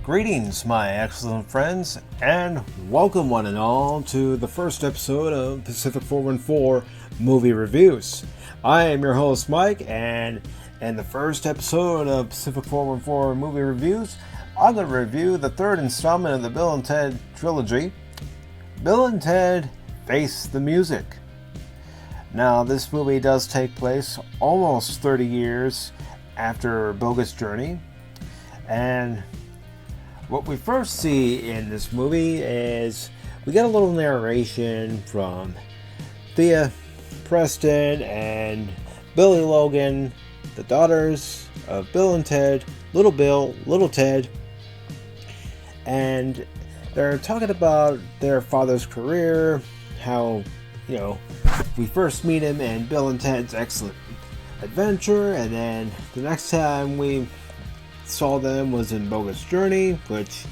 Greetings, my excellent friends, and welcome one and all to the first episode of Pacific414 Movie Reviews. I am your host, Mike, and in the first episode of Pacific414 Movie Reviews, I'm going to review the third installment of the Bill and Ted trilogy, Bill and Ted Face the Music. Now, this movie does take place almost 30 years after Bogus' journey, and what we first see in this movie is we get a little narration from Thea, Preston, and Billy Logan, the daughters of Bill and Ted, Little Bill, Little Ted, and they're talking about their father's career, how, we first meet him in Bill and Ted's Excellent Adventure, and then the next time we saw them was in Bogus' Journey, which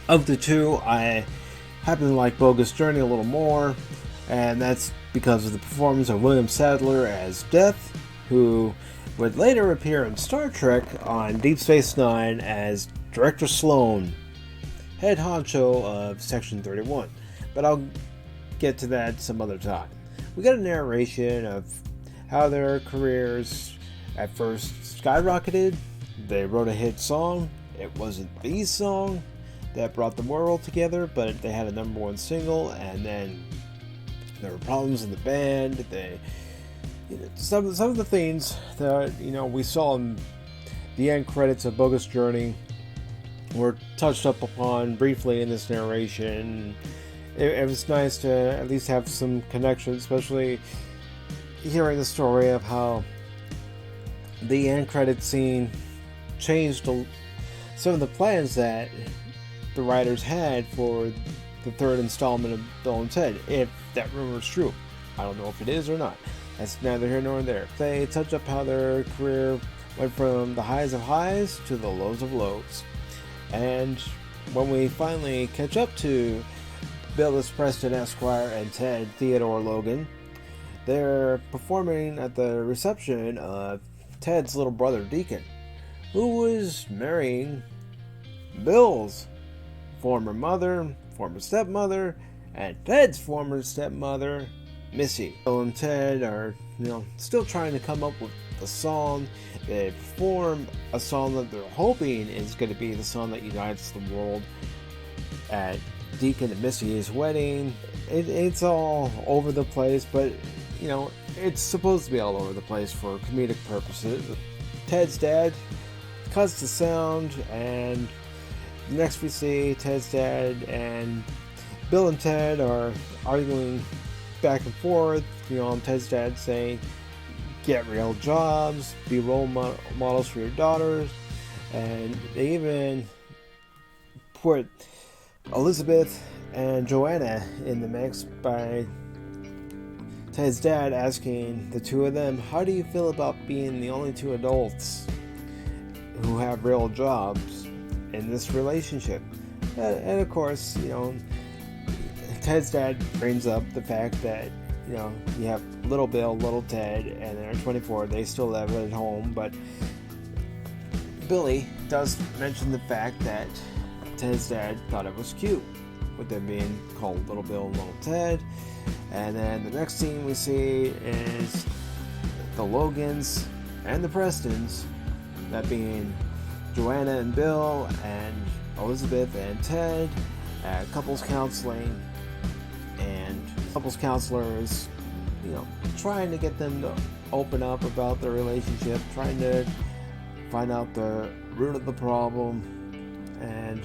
of the two I happen to like Bogus' Journey a little more, and that's because of the performance of William Sadler as Death, who would later appear in Star Trek on Deep Space Nine as Director Sloan, head honcho of Section 31, but I'll get to that some other time. We got a narration of how their careers at first skyrocketed. They wrote a hit song. It wasn't the song that brought the world together, but they had a number one single, and then there were problems in the band. Some of the things that we saw in the end credits of Bogus' Journey were touched up upon briefly in this narration. It was nice to at least have some connection, especially hearing the story of how the end credit scene changed some of the plans that the writers had for the third installment of Bill and Ted, if that rumor is true. I don't know if it is or not. That's neither here nor there. They touch up how their career went from the highs of highs to the lows of lows. And when we finally catch up to Bill as Preston, Esquire, and Ted, Theodore, Logan, they're performing at the reception of Ted's little brother, Deacon, who was marrying Bill's former mother, former stepmother, and Ted's former stepmother, Missy. Bill and Ted are, still trying to come up with a song. They perform a song that they're hoping is going to be the song that unites the world at Deacon and Missy's wedding. It's all over the place, but, it's supposed to be all over the place for comedic purposes. Ted's dad cuts the sound, and next we see Ted's dad and Bill and Ted are arguing back and forth. Ted's dad saying, get real jobs, be role models for your daughters, and they even put Elizabeth and Joanna in the mix by Ted's dad asking the two of them, how do you feel about being the only two adults who have real jobs in this relationship? And of course, Ted's dad brings up the fact that, you have little Bill, little Ted, and they're 24, they still live at home, but Billy does mention the fact that Ted's dad thought it was cute with them being called Little Bill and Little Ted. And then the next scene we see is the Logans and the Prestons, that being Joanna and Bill and Elizabeth and Ted, at couples counseling, and couples counselor is, trying to get them to open up about their relationship, trying to find out the root of the problem. And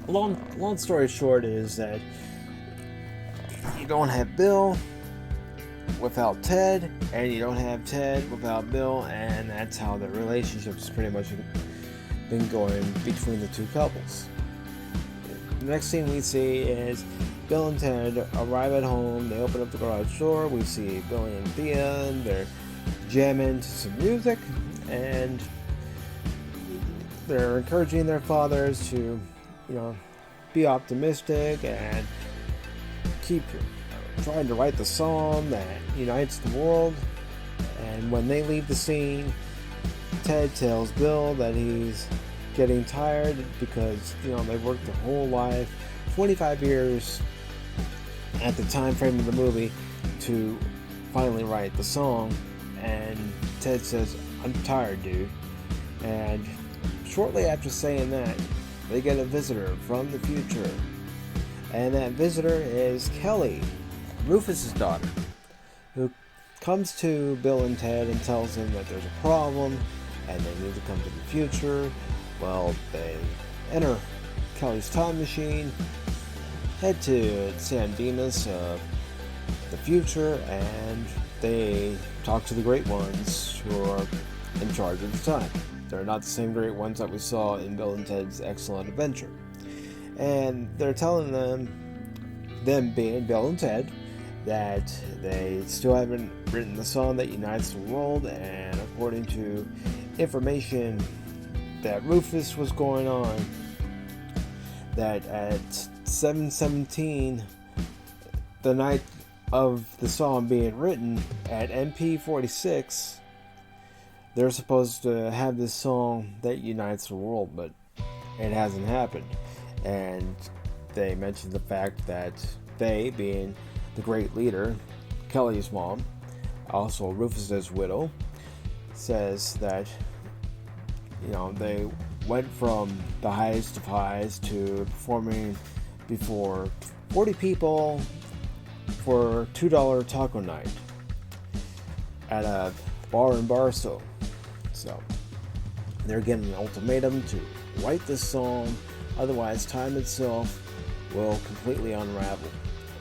long story short is that you don't have Bill without Ted, and you don't have Ted without Bill, and that's how the relationship's pretty much been going between the two couples. The next scene we see is Bill and Ted arrive at home. They open up the garage door. We see Billy and Thea, and they're jamming to some music, and they're encouraging their fathers to, be optimistic and keep trying to write the song that unites the world. And when they leave the scene, Ted tells Bill that he's getting tired because, they worked their whole life, 25 years at the time frame of the movie, to finally write the song. And Ted says, "I'm tired, dude." And shortly after saying that, they get a visitor from the future. And that visitor is Kelly, Rufus's daughter, who comes to Bill and Ted and tells them that there's a problem and they need to come to the future. Well, they enter Kelly's time machine, head to San Dimas, the future, and they talk to the Great Ones who are in charge at the time. They're not the same Great Ones that we saw in Bill and Ted's Excellent Adventure. And they're telling them being Bill and Ted, that they still haven't written the song that unites the world, and according to information that Rufus was going on, that at 7:17, the night of the song being written, at MP46, they're supposed to have this song that unites the world, but it hasn't happened. And they mentioned the fact that they, being the great leader, Kelly's mom, also Rufus's widow, says that, they went from the highest of highs to performing before 40 people for $2 taco night at a bar in Barstow. So they're getting an ultimatum to write this song, otherwise time itself will completely unravel.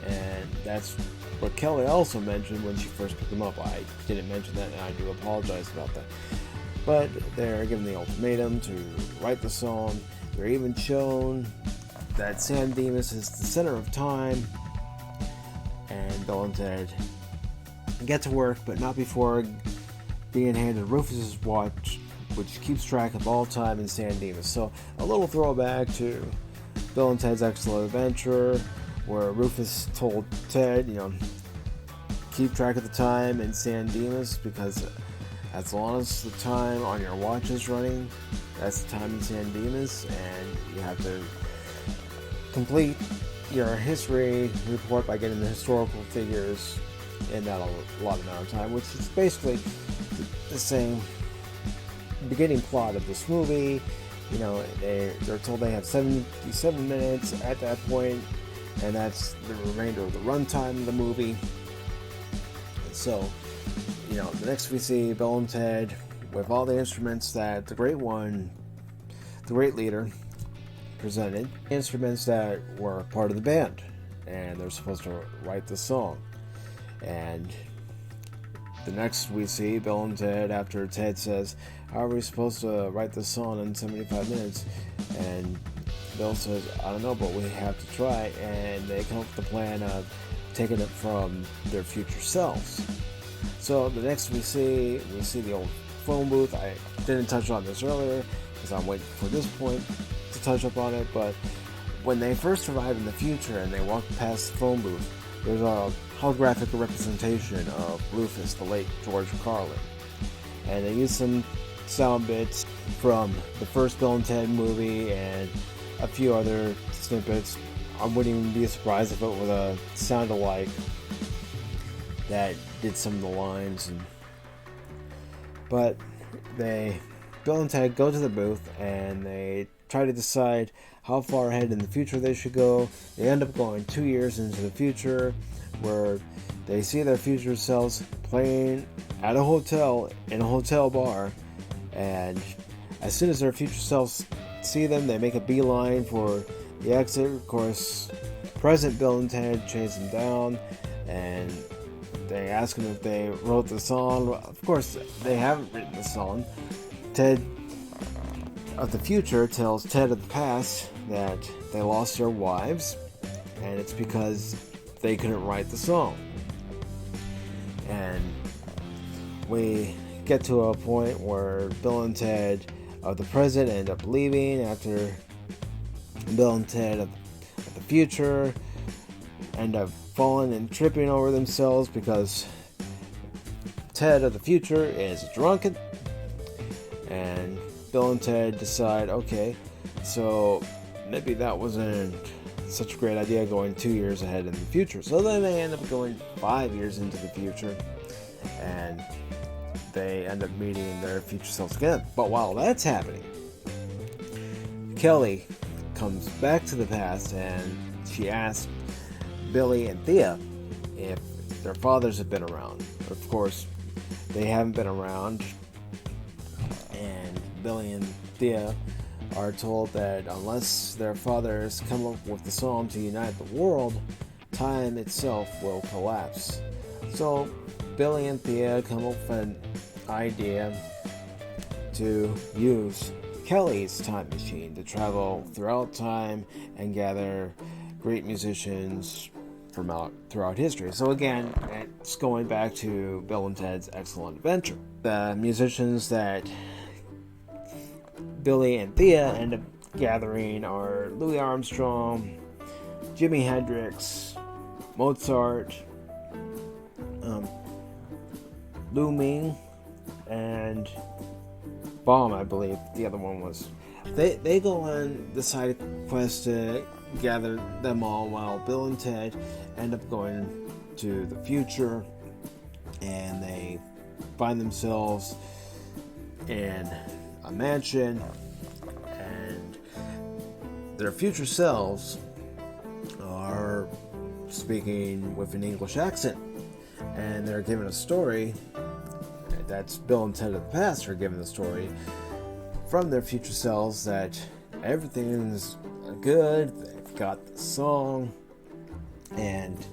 And that's what Kelly also mentioned when she first picked them up. I didn't mention that, and I do apologize about that. But they're given the ultimatum to write the song. They're even shown that San Dimas is the center of time, and Bill and Ted get to work, but not before being handed Rufus's watch, which keeps track of all time in San Dimas. So a little throwback to Bill and Ted's Excellent Adventure, where Rufus told Ted, keep track of the time in San Dimas, because as long as the time on your watch is running, that's the time in San Dimas, and you have to complete your history report by getting the historical figures in that allotted amount of time, which is basically the same beginning plot of this movie. They're told they have 77 minutes at that point, and that's the remainder of the runtime of the movie. So, the next we see Bill and Ted with all the instruments that the Great Leader, presented, instruments that were part of the band, and they're supposed to write the song. And the next we see Bill and Ted, after Ted says, "How are we supposed to write this song in 75 minutes? And Bill says, "I don't know, but we have to try." And they come up with the plan of taking it from their future selves. So the next we see the old phone booth. I didn't touch on this earlier because I'm waiting for this point to touch up on it, but when they first arrive in the future and they walk past the phone booth, there's a holographic representation of Rufus, the late George Carlin. And they use some sound bits from the first Bill and Ted movie and a few other snippets. I wouldn't even be surprised if it was a sound-alike that did some of the lines. But Bill and Ted go to the booth and they try to decide how far ahead in the future they should go. They end up going 2 years into the future, where they see their future selves playing at a hotel, in a hotel bar, and as soon as their future selves see them, they make a beeline for the exit. Of course, present Bill and Ted chase them down, and they ask them if they wrote the song. Of course, they haven't written the song. Ted of the future tells Ted of the past that they lost their wives, and it's because they couldn't write the song. And we get to a point where Bill and Ted of the present end up leaving after Bill and Ted of the future end up falling and tripping over themselves because Ted of the future is drunken, and Bill and Ted decide, okay, so maybe that wasn't such a great idea going 2 years ahead in the future. So then they end up going 5 years into the future, and they end up meeting their future selves again. But while that's happening, Kelly comes back to the past, and she asks Billy and Thea if their fathers have been around. Of course, they haven't been around, and Billy and Thea are told that unless their fathers come up with the song to unite the world, time itself will collapse. So Billy and Thea come up with an idea to use Kelly's time machine to travel throughout time and gather great musicians from throughout history. So again, it's going back to Bill and Ted's Excellent Adventure. The musicians that Billy and Thea end up gathering are Louis Armstrong, Jimi Hendrix, Mozart, Lu Ming, and Baum, I believe the other one was. They go on the side quest to gather them all, while Bill and Ted end up going to the future, and they find themselves in a mansion, and their future selves are speaking with an English accent, and they're given a story. That's Bill and Ted of the past are given the story from their future selves that everything is good. They've got the song, and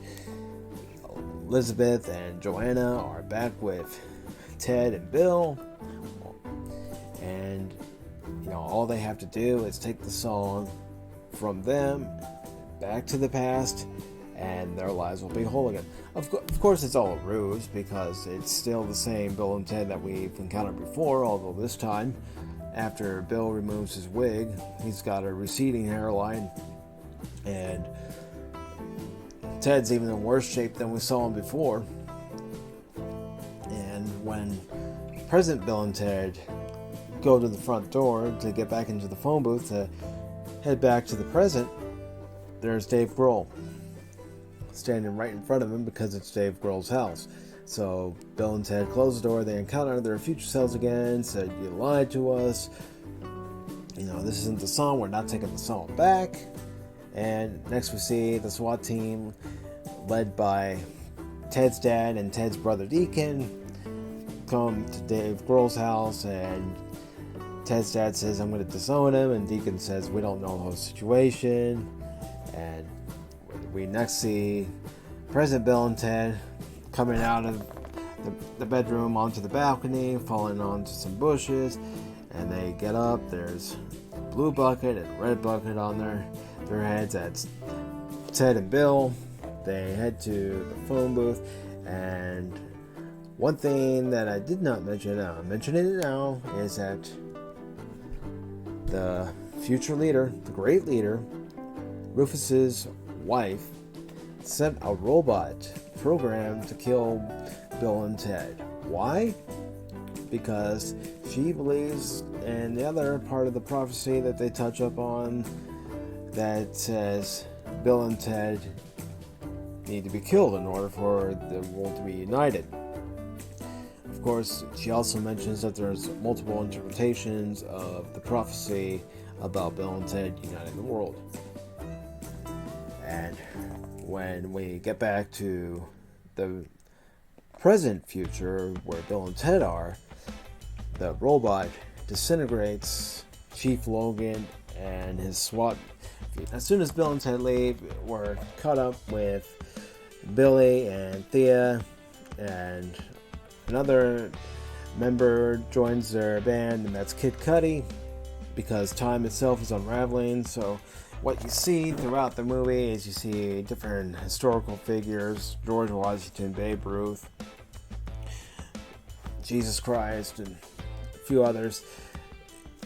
Elizabeth and Joanna are back with Ted and Bill, and all they have to do is take the song from them back to the past, and their lives will be whole again. Of course, it's all a ruse, because it's still the same Bill and Ted that we've encountered before, although this time, after Bill removes his wig, he's got a receding hairline, and Ted's even in worse shape than we saw him before. And when present Bill and Ted go to the front door to get back into the phone booth to head back to the present, there's Dave Grohl standing right in front of him, because it's Dave Grohl's house. So Bill and Ted close the door. They encounter their future selves again, said, "You lied to us. This isn't the song. We're not taking the song back." And next we see the SWAT team led by Ted's dad and Ted's brother Deacon come to Dave Grohl's house, and Ted's dad says, "I'm going to disown him," and Deacon says, "We don't know the whole situation." And we next see President Bill and Ted coming out of the bedroom onto the balcony, falling onto some bushes, and they get up. There's a blue bucket and a red bucket on their heads. That's Ted and Bill. They head to the phone booth, and one thing that I did not mention, I'm mentioning it now, is that the future leader, the great leader, Rufus's wife, sent a robot programmed to kill Bill and Ted. Why? Because she believes in the other part of the prophecy that they touch up on that says Bill and Ted need to be killed in order for the world to be united. Of course, she also mentions that there's multiple interpretations of the prophecy about Bill and Ted uniting the world. And when we get back to the present future where Bill and Ted are, the robot disintegrates Chief Logan and his SWAT. As soon as Bill and Ted leave, we're caught up with Billy and Thea, and another member joins their band, and that's Kid Cudi, because time itself is unraveling. So what you see throughout the movie is you see different historical figures: George Washington, Babe Ruth, Jesus Christ, and a few others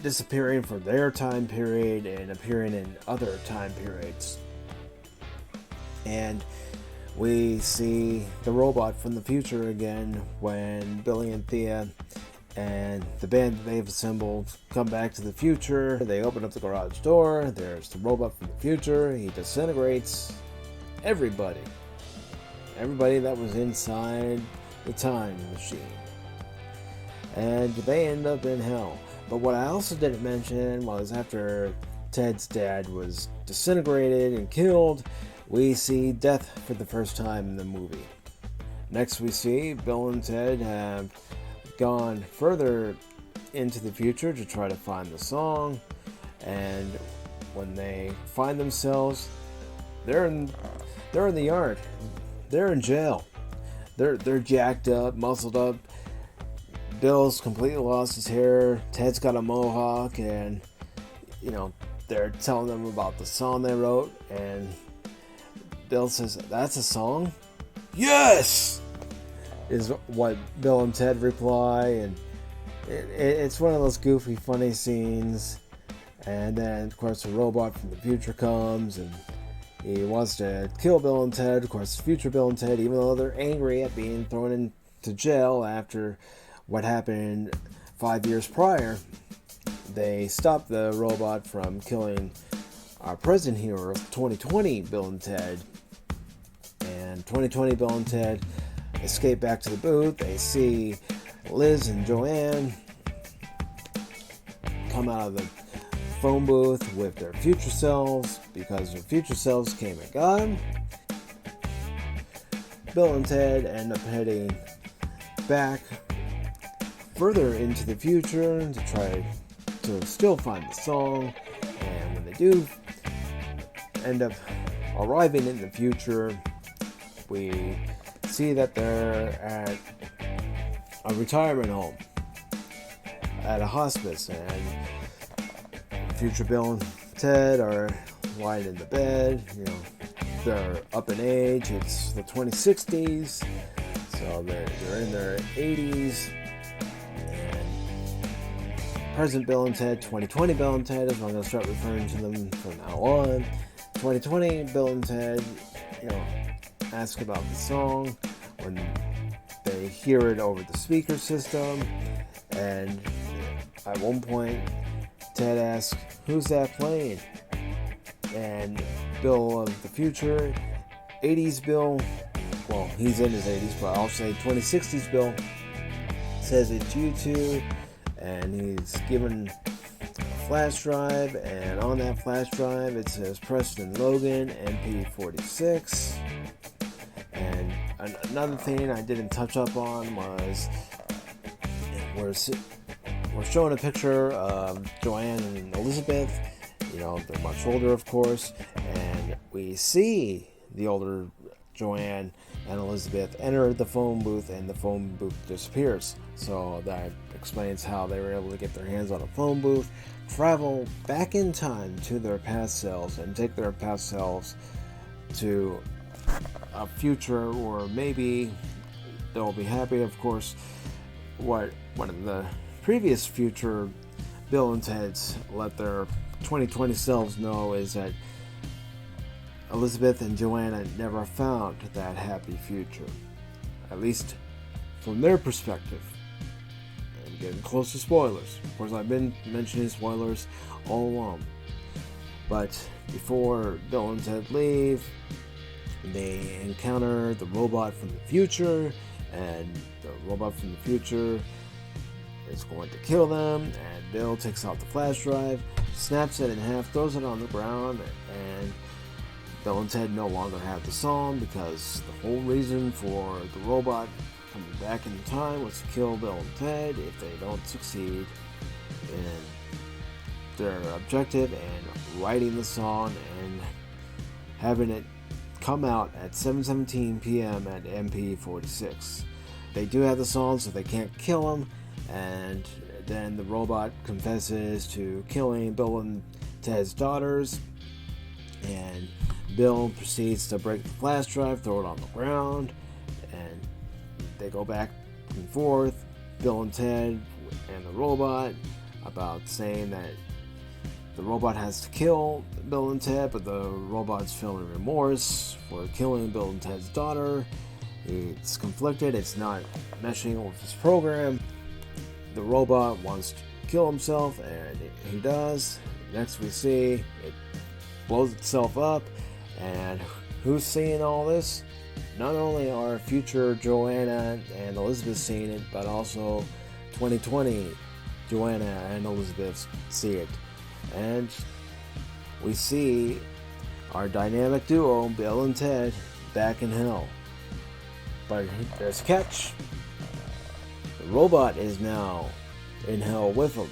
disappearing from their time period and appearing in other time periods. And we see the robot from the future again when Billy and Thea and the band that they've assembled come back to the future. They open up the garage door. There's the robot from the future. He disintegrates everybody that was inside the time machine, and they end up in hell. But what I also didn't mention was after Ted's dad was disintegrated and killed, we see death for the first time in the movie. Next we see Bill and Ted have gone further into the future to try to find the song, and when they find themselves, they're in the yard. They're in jail. They're jacked up, muscled up. Bill's completely lost his hair. Ted's got a mohawk, and they're telling them about the song they wrote, and Bill says, "That's a song?" "Yes!" is what Bill and Ted reply, and it's one of those goofy, funny scenes. And then, of course, the robot from the future comes, and he wants to kill Bill and Ted. Of course, future Bill and Ted, even though they're angry at being thrown into jail after what happened 5 years prior, they stop the robot from killing our present hero, 2020 Bill and Ted. And 2020 Bill and Ted escape back to the booth. They see Liz and Joanne come out of the phone booth with their future selves, because their future selves came and got them. Bill and Ted end up heading back further into the future to try to still find the song, and when they do end up arriving in the future, we see that they're at a retirement home, at a hospice, and future Bill and Ted are lying in the bed. They're up in age. It's the 2060s, so they're in their 80s. Present Bill and Ted, 2020 Bill and Ted is what I'm going to start referring to them from now on. 2020 Bill and Ted, ask about the song when they hear it over the speaker system, and at one point Ted asks, "Who's that playing?" And Bill of the future, 80s Bill, well, he's in his 80s, but I'll say 2060s Bill, says it's U2. And he's given a flash drive, and on that flash drive it says Preston Logan MP46. And another thing I didn't touch up on was we're showing a picture of Joanne and Elizabeth. They're much older, of course, and we see the older Joanne and Elizabeth enter the phone booth, and the phone booth disappears. So that explains how they were able to get their hands on a phone booth, travel back in time to their past selves, and take their past selves to a future, or maybe they'll be happy. Of course, what one of the previous future Bill and Ted's let their 2020 selves know is that Elizabeth and Joanna never found that happy future, at least from their perspective. I'm getting close to spoilers. Of course, I've been mentioning spoilers all along. But before Bill and Ted leave, they encounter the robot from the future, and the robot from the future is going to kill them, and Bill takes out the flash drive, snaps it in half, throws it on the ground, and Bill and Ted no longer have the song, because the whole reason for the robot coming back in time was to kill Bill and Ted if they don't succeed in their objective and writing the song and having it come out at 7:17 p.m. at MP46. They do have the song, so they can't kill him, and then the robot confesses to killing Bill and Ted's daughters, and Bill proceeds to break the flash drive, throw it on the ground, and they go back and forth, Bill and Ted and the robot, about saying that the robot has to kill Bill and Ted, but the robot's feeling remorse for killing Bill and Ted's daughter. It's conflicted, it's not meshing with his program. the robot wants to kill himself, and he does. Next we see it blows itself up, and who's seeing all this? Not only are future Joanna and Elizabeth seeing it, but also 2020 Joanna and Elizabeth see it. And we see our dynamic duo, Bill and Ted, back in hell. But there's a catch. The robot is now in hell with them.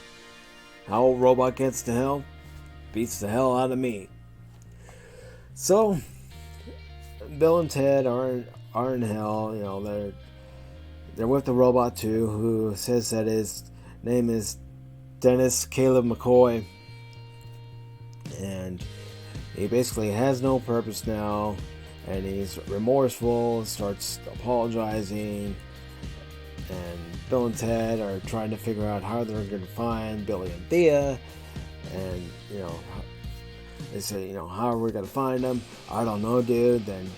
How a robot gets to hell beats the hell out of me. So Bill and Ted are in hell. You know, they're with the robot too, who says that his name is Dennis Caleb McCoy, and he basically has no purpose now, and he's remorseful, starts apologizing, and Bill and Ted are trying to figure out how they're going to find Billy and Thea, and they say, how are we going to find them? I don't know, dude. Then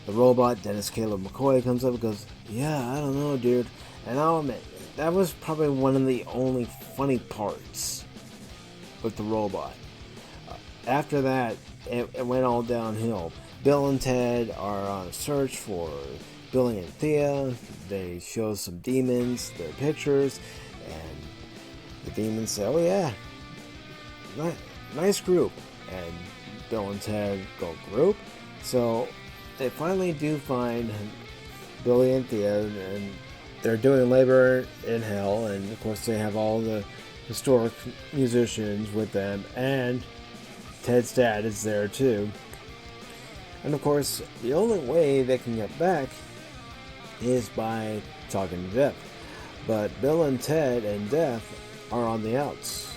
the robot, Dennis Caleb McCoy, comes up and goes, yeah, I don't know, dude. And I'll admit, that was probably one of the only funny parts with the robot. After that, it went all downhill. Bill and Ted are on a search for Billy and Thea. They show some demons their pictures, and the demons say, oh yeah, nice group. And Bill and Ted go group. So they finally do find Billy and Thea, and they're doing labor in hell, and of course they have all the historic musicians with them, and Ted's dad is there too. And of course, the only way they can get back is by talking to Death. But Bill and Ted and Death are on the outs,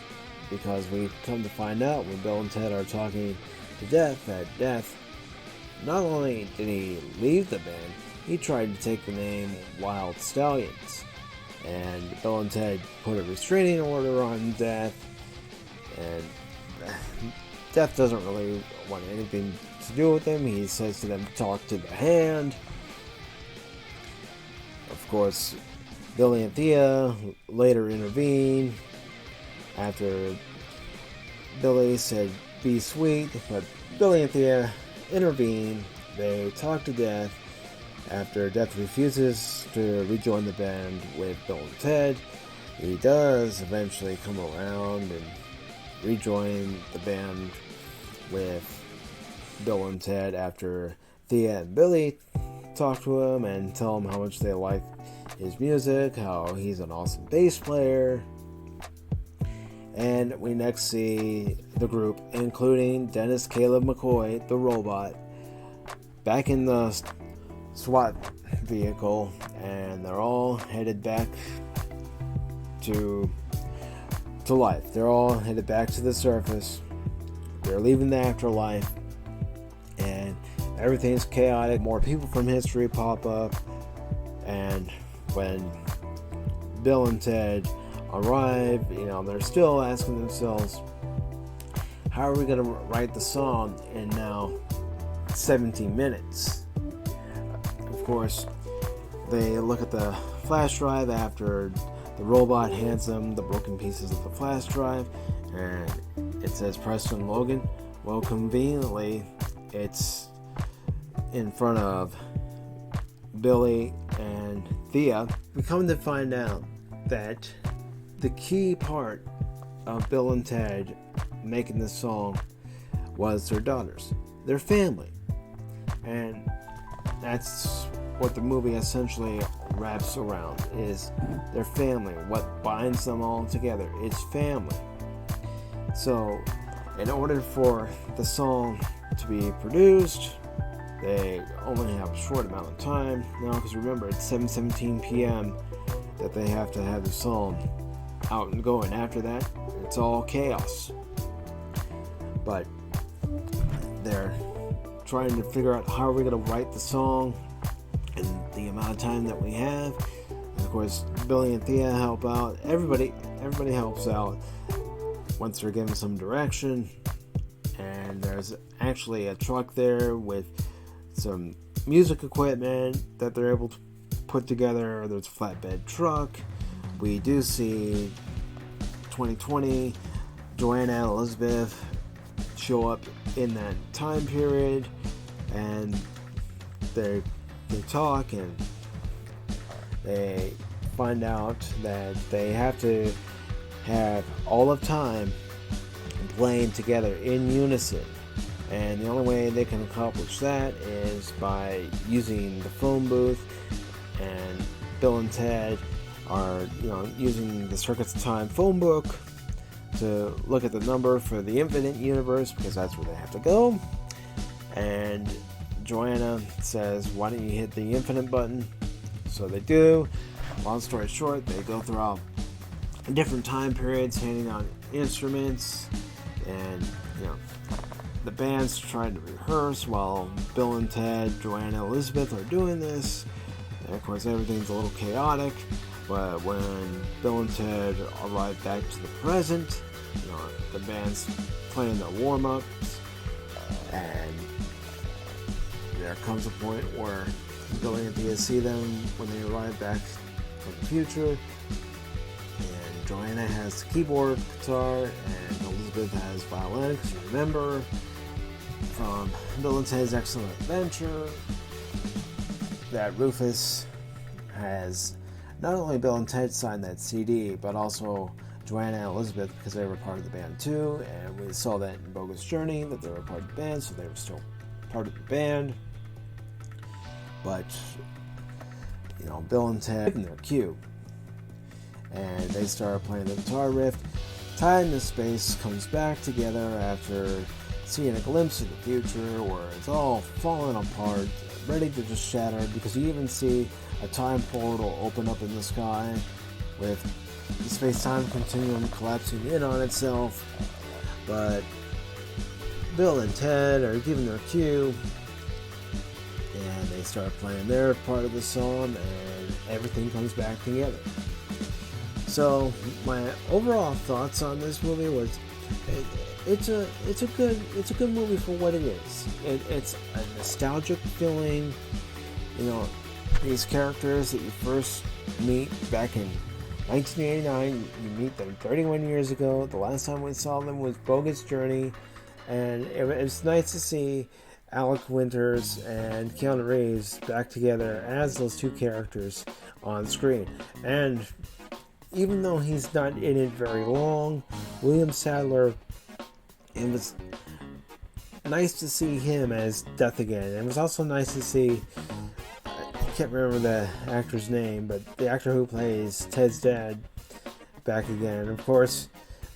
because we come to find out when Bill and Ted are talking to Death that Death, not only did he leave the band, he tried to take the name Wild Stallions. And Bill and Ted put a restraining order on Death, and Death doesn't really want anything to do with him. He says to them, talk to the hand. Of course, Billy and Thea later intervene after Billy said, be sweet, but Billy and Thea intervene. They talk to Death. After Death refuses to rejoin the band with Bill and Ted, he does eventually come around and rejoin the band with Bill and Ted after Thea and Billy talk to him and tell him how much they like his music, how he's an awesome bass player. And we next see the group, including Dennis Caleb McCoy, the robot, back in the SWAT vehicle, and they're all headed back to life. They're all headed back to the surface. They're leaving the afterlife, and everything's chaotic. More people from history pop up, and when Bill and Ted arrive, they're still asking themselves, how are we going to write the song in now 17 minutes? Of course, they look at the flash drive after the robot hands them the broken pieces of the flash drive, and it says Preston Logan. Well, conveniently, it's in front of Billy and Thea. We come to find out that the key part of Bill and Ted making this song was their daughters, their family. And that's what the movie essentially wraps around, is their family. What binds them all together is family. So in order for the song to be produced, they only have a short amount of time now, because remember, it's 7:17 p.m. that they have to have the song out and going. After that, it's all chaos. But they're trying to figure out, how are we going to write the song in the amount of time that we have. And of course, Billy and Thea help out. Everybody helps out once they're given some direction. And there's actually a truck there with some music equipment that they're able to put together. There's a flatbed truck we do see 2020 Joanna and Elizabeth show up in that time period, and they talk, and they find out that they have to have all of time playing together in unison, and the only way they can accomplish that is by using the phone booth. And Bill and Ted are using the Circuits of Time phone book to look at the number for the infinite universe, because that's where they have to go. And Joanna says, why don't you hit the infinite button? So they do. Long story short, they go throughout different time periods, handing out instruments, and the band's trying to rehearse while Bill and Ted, Joanna, Elizabeth are doing this. And of course, everything's a little chaotic. But when Bill and Ted arrive back to the present, the band's playing their warm-ups, and there comes a point where Bill and Thea see them when they arrive back from the future, and Joanna has the keyboard guitar, and Elizabeth has violin, because you remember from Bill and Ted's Excellent Adventure that Rufus has not only Bill and Ted signed that CD, but also Joanna and Elizabeth, because they were part of the band too, and we saw that in Bogus Journey, that they were part of the band, so they were still part of the band. But, Bill and Ted in their cue, and they start playing the guitar riff. Time and space comes back together after seeing a glimpse of the future where it's all falling apart, ready to just shatter, because you even see a time portal open up in the sky with the space-time continuum collapsing in on itself. But Bill and Ted are giving their cue, and they start playing their part of the song, and everything comes back together. So my overall thoughts on this movie was, it's a good movie for what it is. It's a nostalgic feeling. These characters that you first meet back in 1989, you meet them 31 years ago. The last time we saw them was Bogus Journey, and it's nice to see Alec Winters and Keanu Reeves back together as those two characters on screen. And even though he's not in it very long, William Sadler, it was nice to see him as Death again. It was also nice to see, I can't remember the actor's name, but the actor who plays Ted's dad back again. Of course,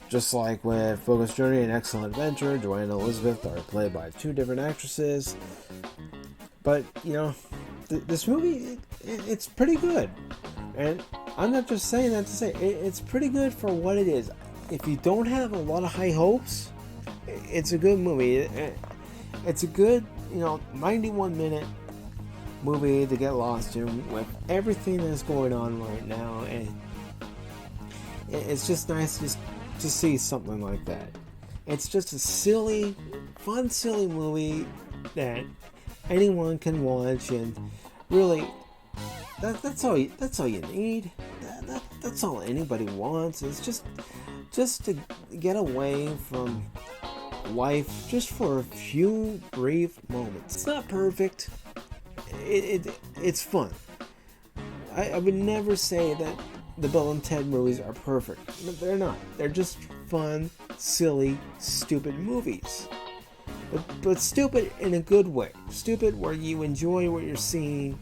just like with Bogus Journey and Excellent Adventure, Joanna and Elizabeth are played by two different actresses. But, this movie, it's pretty good. And I'm not just saying that to say it's pretty good for what it is. If you don't have a lot of high hopes, it's a good movie. It's a good, 91-minute movie to get lost in with everything that's going on right now, and it's just nice to see something like that. It's just a silly movie that anyone can watch, and really, that's all you need. That's all anybody wants. It's just to get away from life just for a few brief moments. It's not perfect. It's fun. I would never say that the Bill and Ted movies are perfect. No, they're not. They're just fun, silly, stupid movies. But stupid in a good way. Stupid where you enjoy what you're seeing.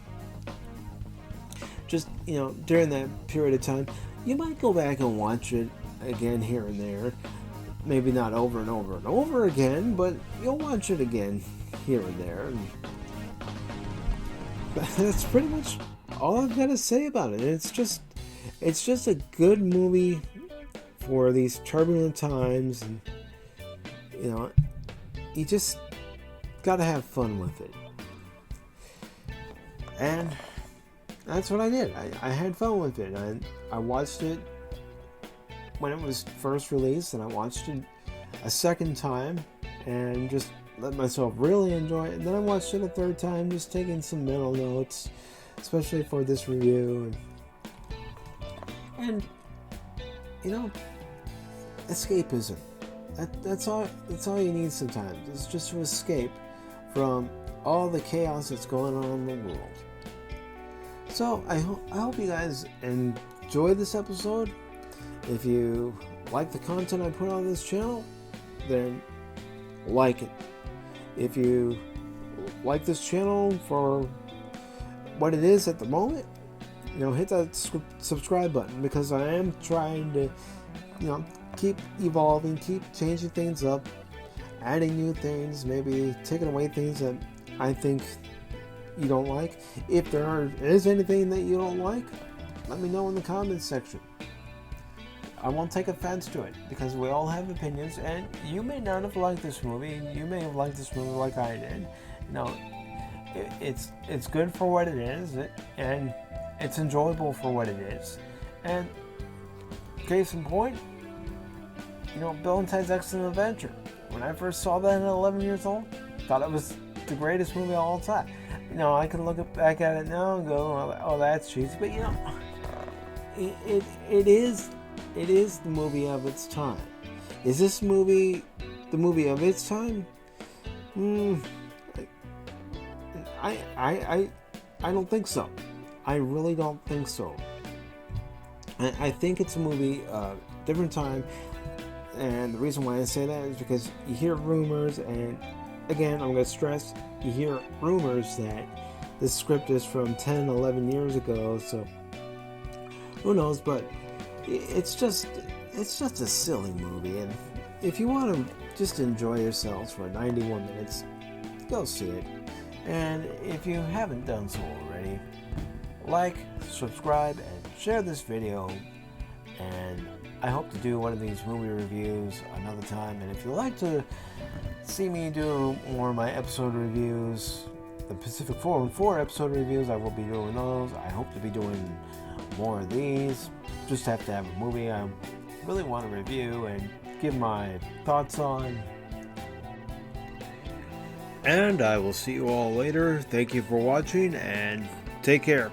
Just, during that period of time. You might go back and watch it again here and there. Maybe not over and over and over again, but you'll watch it again here and there. And that's pretty much all I've got to say about it. It's just a good movie for these turbulent times, and you just gotta have fun with it. And that's what I did. I had fun with it. I watched it when it was first released, and I watched it a second time and just let myself really enjoy it. And then I watched it a third time, just taking some mental notes, especially for this review. And escapism. That's all you need sometimes. It's just to escape from all the chaos that's going on in the world. So I hope you guys enjoyed this episode. If you like the content I put on this channel, then like it. If you like this channel for what it is at the moment, hit that subscribe button, because I am trying to, keep evolving, keep changing things up, adding new things, maybe taking away things that I think you don't like. If there is anything that you don't like, let me know in the comments section. I won't take offense to it, because we all have opinions, and you may not have liked this movie. You may have liked this movie like I did. It's good for what it is, and it's enjoyable for what it is. And case in point, Bill and Ted's Excellent Adventure. When I first saw that at 11 years old, thought it was the greatest movie of all time. I can look back at it now and go, oh, that's cheesy. But it is the movie of its time. Is this movie the movie of its time? I don't think so. I really don't think so. I think it's a movie of different time, and the reason why I say that is because you hear rumors, and again, I'm going to stress, you hear rumors that this script is from 10, 11 years ago, so who knows, but it's just a silly movie, and if you want to just enjoy yourselves for 91 minutes, go see it. And if you haven't done so already, like, subscribe, and share this video. And I hope to do one of these movie reviews another time. And if you'd like to see me do more of my episode reviews, the Pacific414 episode reviews, I will be doing those. I hope to be doing more of these. Just have to have a movie I really want to review and give my thoughts on. And I will see you all later. Thank you for watching, and take care.